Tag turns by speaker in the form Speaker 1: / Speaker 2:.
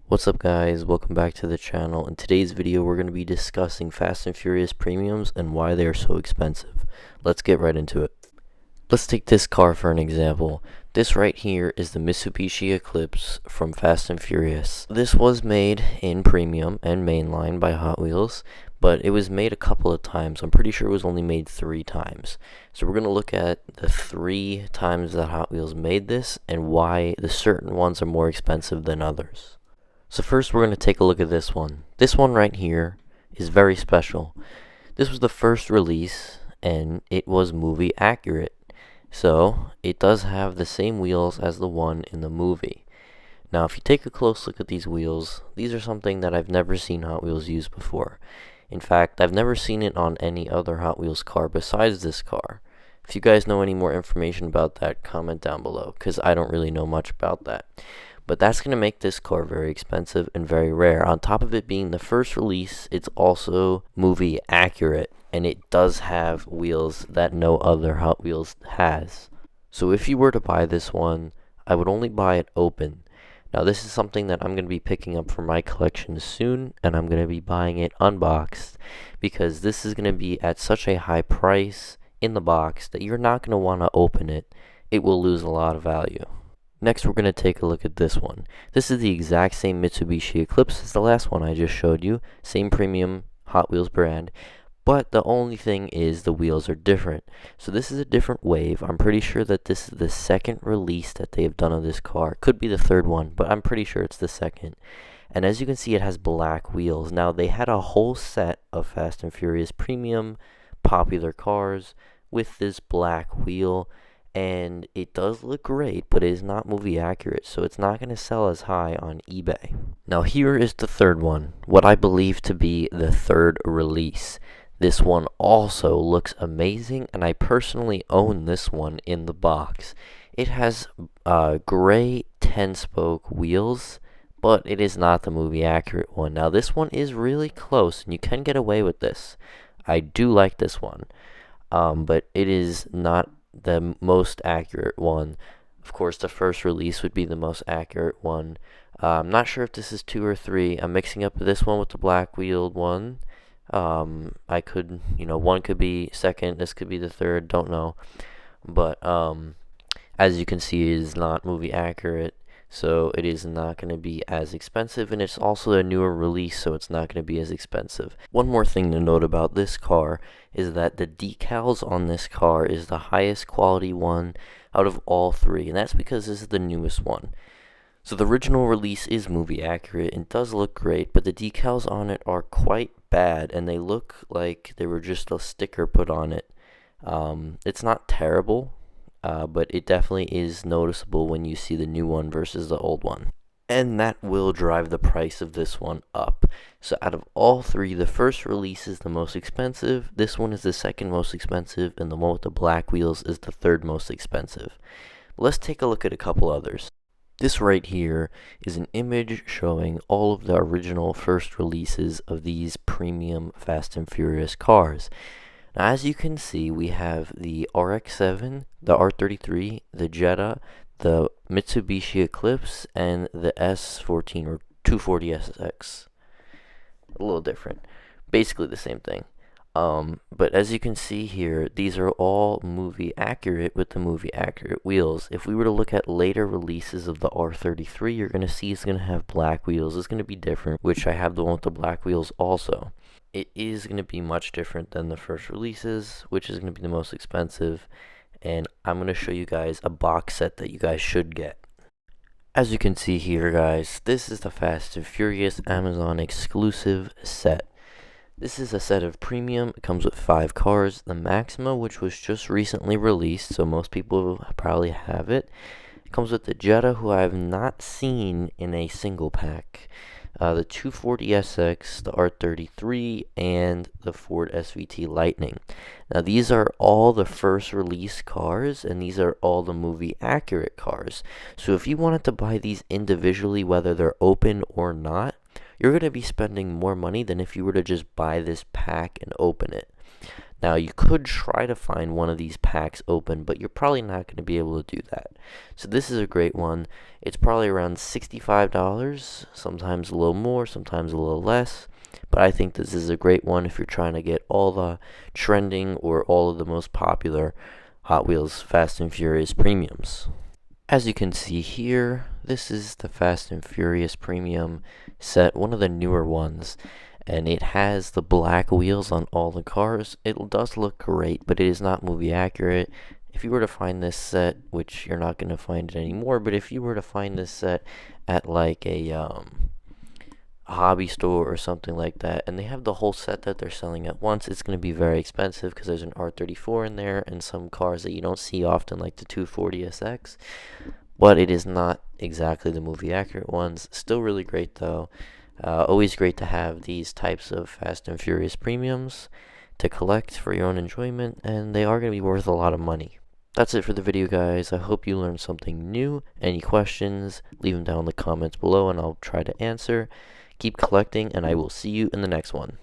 Speaker 1: What's up guys, welcome back to the channel. In today's video we're going to be discussing Fast and Furious premiums and why they are so expensive. Let's get right into it. Let's take this car for an example. This right here is the Mitsubishi Eclipse from Fast and Furious. This was made in premium and mainline by Hot Wheels, but it was made a couple of times. I'm pretty sure it was only made 3 times. So we're going to look at the 3 times that Hot Wheels made this and why the certain ones are more expensive than others. So first we're going to take a look at this one. This one right here is very special. This was the first release and it was movie accurate. So it does have the same wheels as the one in the movie. Now if you take a close look at these wheels, these are something that I've never seen Hot Wheels use before. In fact, I've never seen it on any other Hot Wheels car besides this car. If you guys know any more information about that, comment down below, because I don't really know much about that. But that's going to make this car very expensive and very rare. On top of it being the first release, it's also movie accurate. And it does have wheels that no other Hot Wheels has. So if you were to buy this one, I would only buy it open. Now this is something that I'm going to be picking up for my collection soon. And I'm going to be buying it unboxed. Because this is going to be at such a high price in the box that you're not going to want to open it. It will lose a lot of value. Next, we're going to take a look at this one. This is the exact same Mitsubishi Eclipse as the last one I just showed you. Same premium Hot Wheels brand. But the only thing is the wheels are different. So this is a different wave. I'm pretty sure that this is the second release that they have done of this car. Could be the third one, but I'm pretty sure it's the second. And as you can see, it has black wheels. Now, they had a whole set of Fast and Furious premium popular cars with this black wheel. And it does look great, but it is not movie accurate, so it's not going to sell as high on eBay. Now here is the third one, what I believe to be the third release. This one also looks amazing, and I personally own this one in the box. It has gray 10-spoke wheels, but it is not the movie accurate one. Now this one is really close, and you can get away with this. I do like this one, but it is not the most accurate one. Of course, the first release would be the most accurate one. I'm not sure if this is 2 or 3. I'm mixing up this one with the black wheeled one. I could, one could be second, this could be the third, don't know. But as you can see, it is not movie accurate, so it is not going to be as expensive, and it's also a newer release, so it's not going to be as expensive. One more thing to note about this car is that the decals on this car is the highest quality one out of all 3, and that's because this is the newest one. So the original release is movie accurate and does look great, but the decals on it are quite bad, and they look like they were just a sticker put on it. It's not terrible, but it definitely is noticeable when you see the new one versus the old one. And that will drive the price of this one up. So out of all 3, the first release is the most expensive, this one is the second most expensive, and the one with the black wheels is the third most expensive. Let's take a look at a couple others. This right here is an image showing all of the original first releases of these premium Fast and Furious cars. Now, as you can see, we have the RX-7, the R33, the Jetta, the Mitsubishi Eclipse, and the S14 or 240SX. A little different. Basically the same thing. But as you can see here, these are all movie accurate with the movie accurate wheels. If we were to look at later releases of the R33, you're going to see it's going to have black wheels. It's going to be different, which I have the one with the black wheels also. It is going to be much different than the first releases, which is going to be the most expensive. And I'm going to show you guys a box set that you guys should get. As you can see here, guys, this is the Fast and Furious Amazon exclusive set. This is a set of premium. It comes with 5 cars. The Maxima, which was just recently released, so most people probably have it. It comes with the Jetta, who I have not seen in a single pack. The 240SX, the R33, and the Ford SVT Lightning. Now these are all the first release cars, and these are all the movie accurate cars. So if you wanted to buy these individually, whether they're open or not, you're going to be spending more money than if you were to just buy this pack and open it. Now, you could try to find one of these packs open, but you're probably not going to be able to do that. So this is a great one. It's probably around $65, sometimes a little more, sometimes a little less. But I think this is a great one if you're trying to get all the trending or all of the most popular Hot Wheels Fast and Furious premiums. As you can see here, this is the Fast and Furious Premium set, one of the newer ones, and it has the black wheels on all the cars. It does look great, but it is not movie accurate. If you were to find this set, which you're not going to find it anymore, but if you were to find this set at like a hobby store or something like that, and they have the whole set that they're selling at once, it's going to be very expensive because there's an R34 in there and some cars that you don't see often, like the 240SX. But it is not exactly the movie accurate ones. Still really great though. Always great to have these types of Fast and Furious premiums to collect for your own enjoyment, and they are going to be worth a lot of money. That's it for the video, guys. I hope you learned something new. Any questions, leave them down in the comments below and I'll try to answer. Keep collecting, and I will see you in the next one.